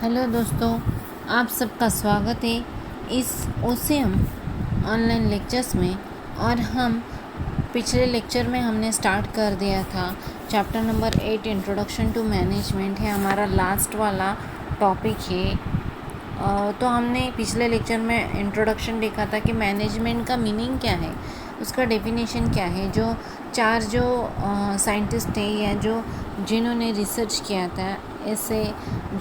Hello दोस्तों, आप सबका स्वागत है इस ओसीएम ऑनलाइन लेक्चर्स में। और हम पिछले लेक्चर में हमने स्टार्ट कर दिया था chapter number 8 introduction to management है हमारा लास्ट वाला टॉपिक है। तो हमने पिछले लेक्चर में इंट्रोडक्शन देखा था कि मैनेजमेंट का मीनिंग क्या है, उसका डेफिनेशन क्या है। जो चार साइंटिस्ट थे या जिन्होंने रिसर्च किया था, ऐसे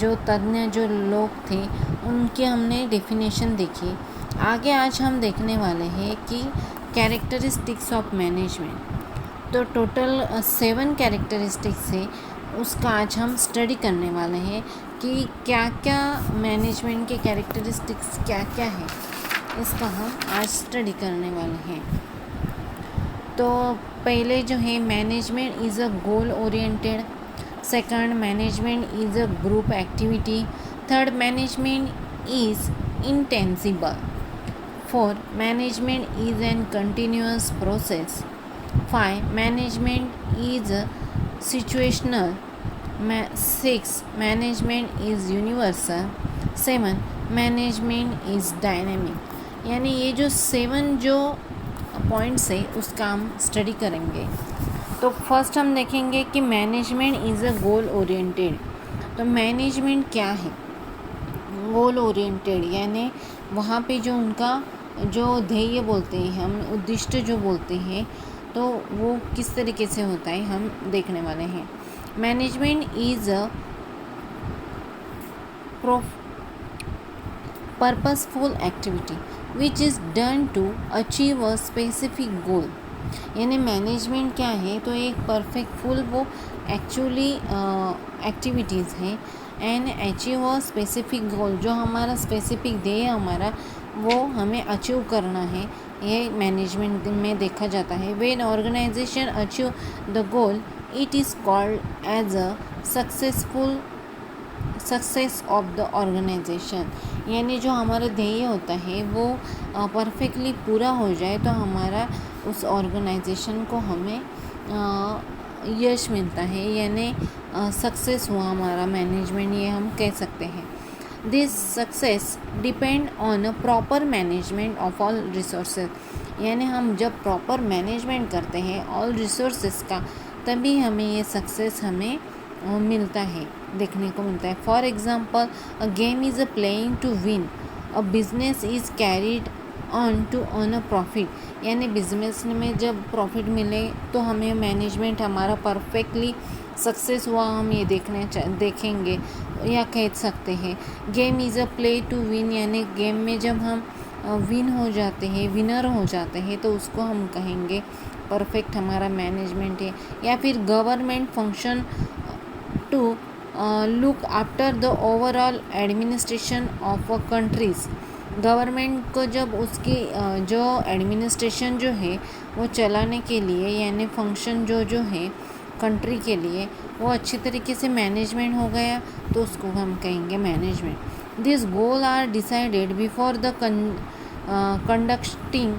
जो तज्ञ जो लोग थे, उनकी हमने डेफिनेशन देखी। आगे आज हम देखने वाले हैं कि कैरेक्टरिस्टिक्स ऑफ मैनेजमेंट। तो टोटल 7 कैरेक्टरिस्टिक्स है, उसका आज हम स्टडी करने वाले हैं कि क्या क्या मैनेजमेंट के कैरेक्टरिस्टिक्स क्या क्या है, इसका हम आज स्टडी करने वाले हैं। तो पहले जो है, management is a goal oriented. Second, management is a group activity. Third, management is intangible. Four, management is an continuous process. 5, management is situational. 6, management is universal. 7, management is dynamic. यानी ये जो 7 जो पॉइंट्स है, उसका हम study करेंगे। तो first हम देखेंगे कि management is a goal oriented. तो मैनेजमेंट क्या है? गोल ओरिएंटेड यानी वहाँ पे जो उनका जो ध्येय बोलते हैं हम, उद्दिष्ट जो बोलते हैं, तो वो किस तरीके से होता है हम देखने वाले हैं। Management is a purposeful activity which is done to achieve a specific goal. यानी मैनेजमेंट क्या है? तो एक परफेक्टफुल वो एक्चुअली एक्टिविटीज़ है and achieve a specific goal. जो हमारा स्पेसिफिक ध्येय हमारा, वो हमें अचीव करना है, ये मैनेजमेंट में देखा जाता है। When organisation achieve the goal, it is called as a success of the organisation. यानी जो हमारा ध्येय होता है वो परफेक्टली पूरा हो जाए तो हमारा उस ऑर्गेनाइजेशन को हमें यश मिलता है, यानी सक्सेस हुआ हमारा मैनेजमेंट, ये हम कह सकते हैं। This success depend on a proper management of all resources. यानी हम जब प्रॉपर मैनेजमेंट करते हैं ऑल रिसोर्सेज का, तभी हमें ये सक्सेस हमें मिलता है, देखने को मिलता है। For example, a game is a playing to win, a business is carried on to earn a profit. यानी बिजनेस में जब प्रॉफिट मिले तो हमें मैनेजमेंट हमारा परफेक्टली सक्सेस हुआ, हम ये देखेंगे या कह सकते हैं। Game is a play to win, यानी गेम में जब हम विन हो जाते हैं, विनर हो जाते हैं, तो उसको हम कहेंगे परफेक्ट हमारा मैनेजमेंट है। या फिर government function to look after the overall administration of a countries. Government को जब उसकी जो एडमिनिस्ट्रेशन जो है वो चलाने के लिए, यानी फंक्शन जो है कंट्री के लिए, वो अच्छी तरीके से मैनेजमेंट हो गया, तो उसको हम कहेंगे management. This goal are decided before the conducting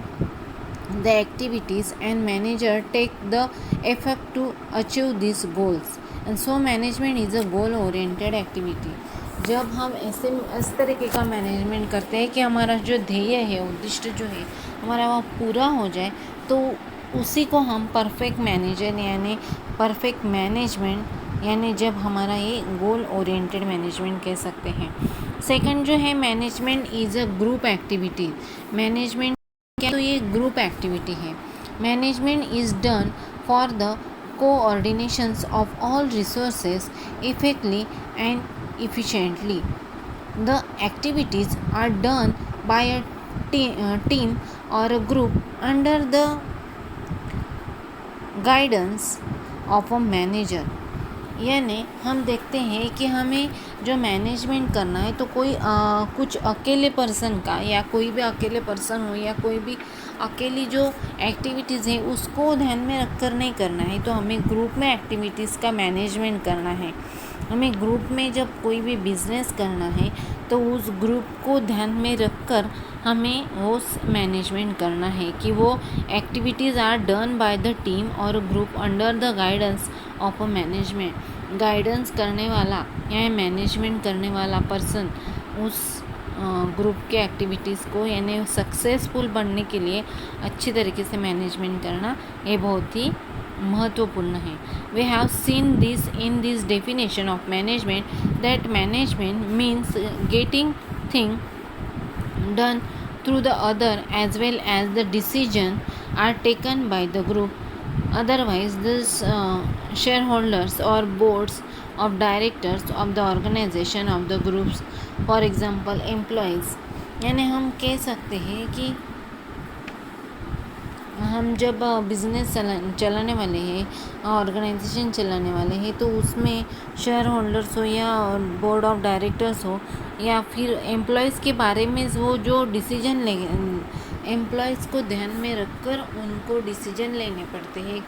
the activities and manager take the effort to achieve these goals, and so management is a goal oriented activity। जब हम इस तरीके का मैनेजमेंट करते हैं कि हमारा जो ध्येय है, उद्दिष्ट जो है हमारा, वह पूरा हो जाए, तो उसी को हम परफेक्ट मैनेजर यानी परफेक्ट मैनेजमेंट, यानी जब हमारा ये गोल ओरिएंटेड मैनेजमेंट कह सकते हैं। सेकंड जो है, management is a group activity. Management तो ये ग्रुप एक्टिविटी है। Management is done for the coordinations of all resources effectively and efficiently. The activities are done by a team और a group under the guidance of a manager. यानी हम देखते हैं कि हमें जो मैनेजमेंट करना है, तो कोई कुछ अकेले पर्सन का, या कोई भी अकेले पर्सन हो, या कोई भी अकेली जो एक्टिविटीज़ है उसको ध्यान में रख कर नहीं करना है, तो हमें ग्रुप में एक्टिविटीज़ का मैनेजमेंट करना है। हमें ग्रुप में जब कोई भी बिजनेस करना है, तो उस ग्रुप को ध्यान में रख कर हमें वो मैनेजमेंट करना है कि वो activities are done by the team और group under the guidance of a management. Guidance करने वाला या मैनेजमेंट करने वाला पर्सन उस ग्रुप के एक्टिविटीज़ को यानी सक्सेसफुल बनने के लिए अच्छी तरीके से मैनेजमेंट करना ये बहुत ही महत्वपूर्ण है. We have seen this in this definition of management that management means getting things done through the other as well as the decision are taken by the group. Otherwise, these shareholders or boards of directors of the organization of the groups, for example employees. यानी हम कह सकते हैं कि हम जब business चलाने वाले हैं, ऑर्गेनाइजेशन चलाने वाले हैं, तो उसमें शेयर होल्डर्स हो या बोर्ड ऑफ डायरेक्टर्स हो या फिर एम्प्लॉयज़ के बारे में वो जो डिसीजन ले एम्प्लॉयज़ को ध्यान में रखकर उनको डिसीजन लेने पड़ते हैं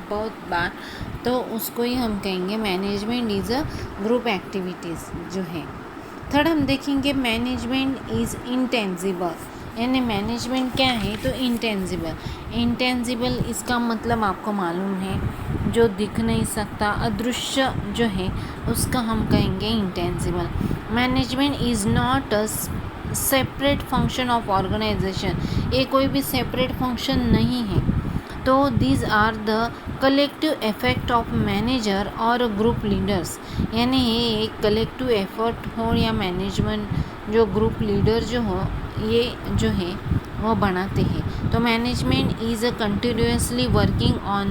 बहुत बार, तो उसको ही हम कहेंगे management is a group activities जो है. थर्ड हम देखेंगे मैनेजमेंट इज़ इंटेंजिबल. यानी मैनेजमेंट क्या है तो इंटेंजिबल इसका मतलब आपको मालूम है जो दिख नहीं सकता, अदृश्य जो है उसका हम कहेंगे intangible. Management is not a separate function of organisation. ये कोई भी सेपरेट फंक्शन नहीं है. तो these are the collective effect of manager और ग्रुप लीडर्स. यानी ये एक कलेक्टिव एफर्ट हो या मैनेजमेंट जो ग्रुप लीडर जो हो ये जो है वो बनाते हैं. तो management is a continuously working on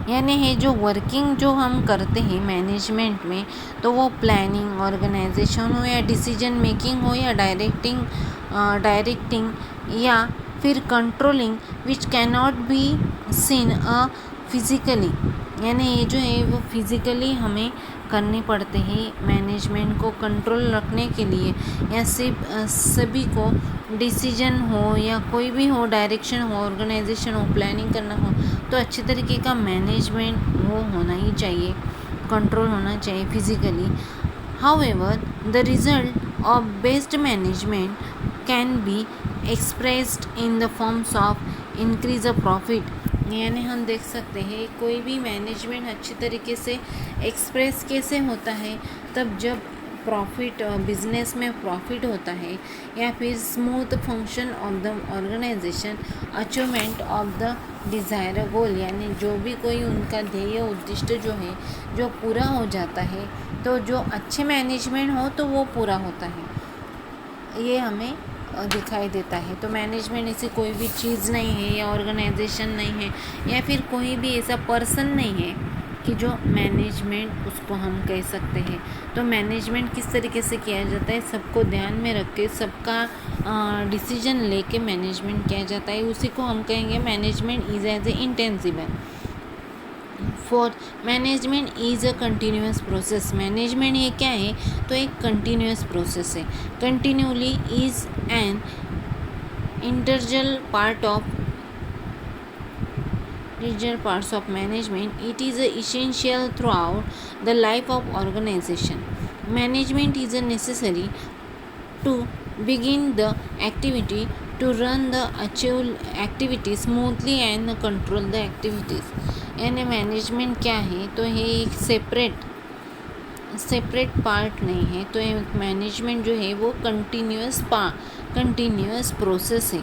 यानी है जो वर्किंग जो हम करते हैं मैनेजमेंट में, तो वो प्लानिंग ऑर्गेनाइजेशन हो या डिसीजन मेकिंग हो या डायरेक्टिंग या फिर controlling which can not be seen physically. यानी ये जो है वो फिज़िकली हमें करने पड़ते हैं मैनेजमेंट को कंट्रोल रखने के लिए, या सिर्फ सभी को डिसीजन हो या कोई भी हो, डायरेक्शन हो, ऑर्गेनाइजेशन हो, प्लानिंग करना हो, तो अच्छे तरीके का मैनेजमेंट वो होना ही चाहिए, कंट्रोल होना चाहिए physically. However the result of best management can be expressed in the forms of increase a profit. यानी हम देख सकते हैं कोई भी मैनेजमेंट अच्छी तरीके से एक्सप्रेस कैसे होता है तब जब प्रॉफिट बिजनेस में प्रॉफिट होता है, या फिर smooth function of the organisation, achievement of the desire goal. यानी जो भी कोई उनका ध्येय उद्दिष्ट जो है जो पूरा हो जाता है, तो जो अच्छे मैनेजमेंट हो तो वो पूरा होता है, ये हमें दिखाई देता है. तो मैनेजमेंट ऐसी कोई भी चीज़ नहीं है या ऑर्गेनाइजेशन नहीं है या फिर कोई भी ऐसा पर्सन नहीं है कि जो मैनेजमेंट उसको हम कह सकते हैं. तो मैनेजमेंट किस तरीके से किया जाता है, सबको ध्यान में रख के सबका डिसीजन लेके मैनेजमेंट किया जाता है, उसी को हम कहेंगे management is as a intangible. Fourth, management is a continuous process. Management ये क्या है तो एक कंटिन्यूस प्रोसेस है. Continuously is an integral part of regional parts of management. It is essential throughout the life of organization. Management is necessary to begin the activity, to run the achieve activity smoothly and control the activities. यानी management क्या है तो ये एक separate part नहीं है. तो एक मैनेजमेंट जो है वो कंटिन्यूस प्रोसेस है.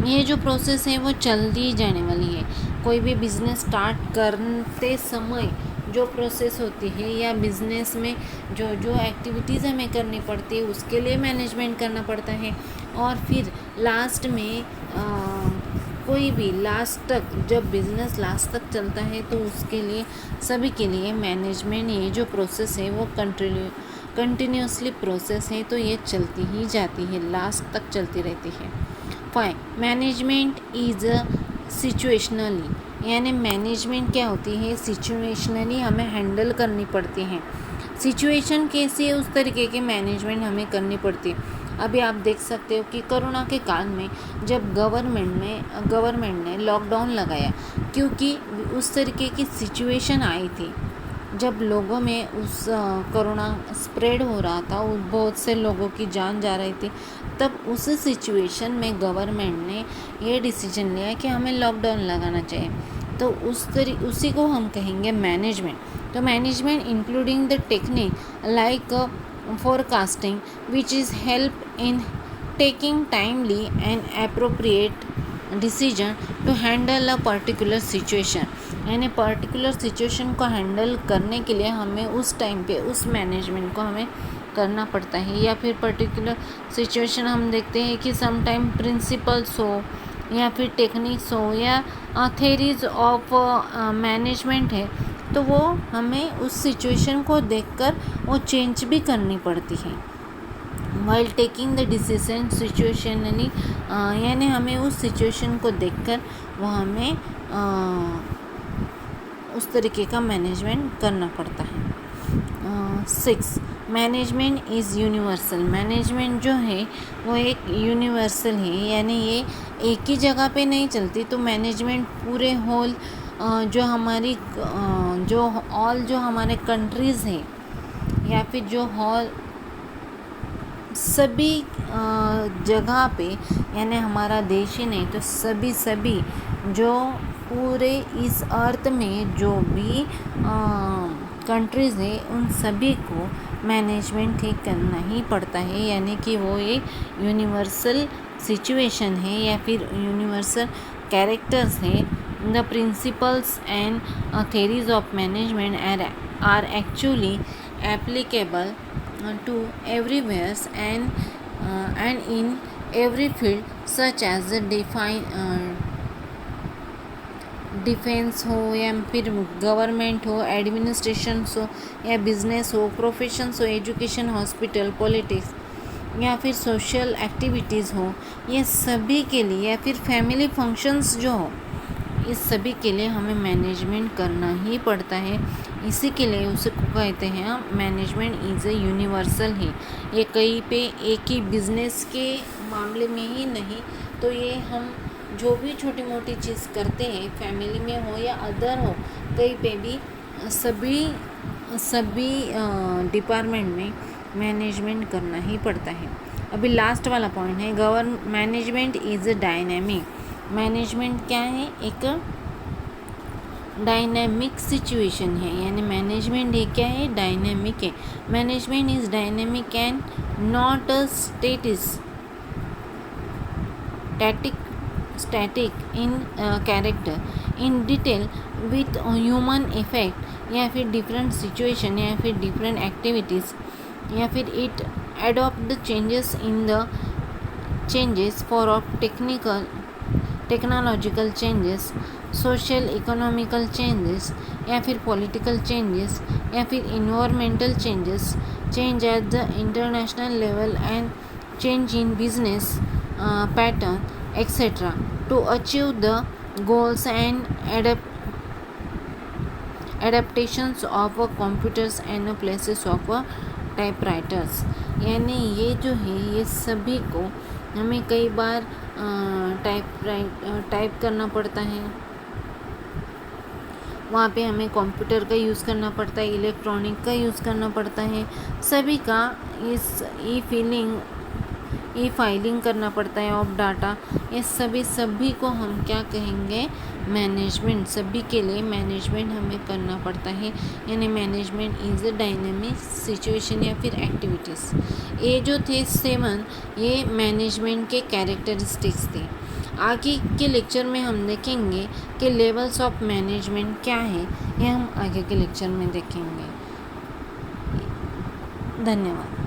ये जो प्रोसेस है वो चलती जाने वाली है. कोई भी बिज़नेस स्टार्ट करते समय जो प्रोसेस होती है या बिज़नेस में जो एक्टिविटीज़ हमें करनी पड़ती है उसके लिए मैनेजमेंट करना पड़ता है. और फिर लास्ट में कोई भी लास्ट तक जब बिज़नेस लास्ट तक चलता है तो उसके लिए सभी के लिए मैनेजमेंट ये जो प्रोसेस है वो कंटिन्यूसली प्रोसेस है, तो ये चलती ही जाती है, लास्ट तक चलती रहती है. 5, मैनेजमेंट इज़ सिचुएशनली. यानी मैनेजमेंट क्या होती है, सिचुएशनली हमें हैंडल करनी पड़ती है. सिचुएशन कैसी है उस तरीके की मैनेजमेंट हमें करनी पड़ती है. अभी आप देख सकते हो कि कोरोना के काल में जब गवर्नमेंट ने लॉकडाउन लगाया, क्योंकि उस तरीके की सिचुएशन आई थी जब लोगों में उस कोरोना स्प्रेड हो रहा था, बहुत से लोगों की जान जा रही थी, तब उस सिचुएशन में गवर्नमेंट ने ये डिसीजन लिया कि हमें लॉकडाउन लगाना चाहिए। तो उसी को हम कहेंगे मैनेजमेंट। तो management including the technique like forecasting, which is help in taking timely and appropriate decision to handle a particular situation। यानी पर्टिकुलर सिचुएशन को हैंडल करने के लिए हमें उस टाइम पे उस मैनेजमेंट को हमें करना पड़ता है। या फिर पर्टिकुलर सिचुएशन हम देखते हैं कि सम टाइम प्रिंसिपल्स हो या फिर टेक्निक्स हो या थेरीज ऑफ मैनेजमेंट है, तो वो हमें उस सिचुएशन को देखकर वो चेंज भी करनी पड़ती है। While taking the decision situationally, यानी हमें उस सिचुएशन को देखकर वो हमें उस तरीके का मैनेजमेंट करना पड़ता है। 6 मैनेजमेंट इज़ यूनिवर्सल। मैनेजमेंट जो है वो एक यूनिवर्सल है, यानी ये एक ही जगह पे नहीं चलती। तो मैनेजमेंट पूरे होल जो हमारी जो हमारे कंट्रीज़ हैं या फिर जो हॉल सभी जगह पे, यानी हमारा देश ही नहीं तो सभी जो पूरे इस अर्थ में जो भी कंट्रीज़ है उन सभी को मैनेजमेंट ठीक करना ही पड़ता है। यानी कि वो एक यूनिवर्सल सिचुएशन है या फिर यूनिवर्सल कैरेक्टर्स है। The principles and theories of management are actually applicable to everywhere and in every field, such as the defence हो या फिर गवर्नमेंट हो, एडमिनिस्ट्रेशन हो या बिजनेस हो, प्रोफेशंस हो, एजुकेशन, हॉस्पिटल, पॉलिटिक्स या फिर सोशल एक्टिविटीज़ हो, ये सभी के लिए या फिर फैमिली फंक्शंस जो हो, इस सभी के लिए हमें मैनेजमेंट करना ही पड़ता है। इसी के लिए उसे कहते हैं मैनेजमेंट इज़ ए यूनिवर्सल है। ये कहीं पे एक ही बिजनेस के मामले में ही नहीं, तो ये हम जो भी छोटी मोटी चीज़ करते हैं, फैमिली में हो या अदर हो, कहीं पे भी सभी डिपार्टमेंट में मैनेजमेंट करना ही पड़ता है। अभी लास्ट वाला पॉइंट है management is a dynamic. Management क्या है? एक डायनेमिक सिचुएशन है, यानी मैनेजमेंट ये क्या है? डायनेमिक है। Management is dynamic and not a static in character, in detail with human effect या फिर डिफरेंट सिचुएशन या फिर डिफरेंट एक्टिविटीज़ या फिर it adopt the changes for of technological changes, social economical changes या फिर political changes या फिर environmental changes, change at the international level and change in business pattern etc. to achieve the goals and adaptations of computers and places of typewriters. यानी ये जो है ये सभी को हमें कई बार टाइप करना पड़ता है, वहाँ पे हमें कंप्यूटर का यूज़ करना पड़ता है, इलेक्ट्रॉनिक का यूज़ करना पड़ता है, सभी का इस ई फाइलिंग करना पड़ता है ऑफ डाटा। ये सभी को हम क्या कहेंगे? मैनेजमेंट। सभी के लिए मैनेजमेंट हमें करना पड़ता है, यानी management is a dynamic situation या फिर एक्टिविटीज़। ये जो थे 7 ये मैनेजमेंट के कैरेक्टरिस्टिक्स थे। आगे के लेक्चर में हम देखेंगे कि लेवल्स ऑफ मैनेजमेंट क्या है, ये हम आगे के लेक्चर में देखेंगे। धन्यवाद।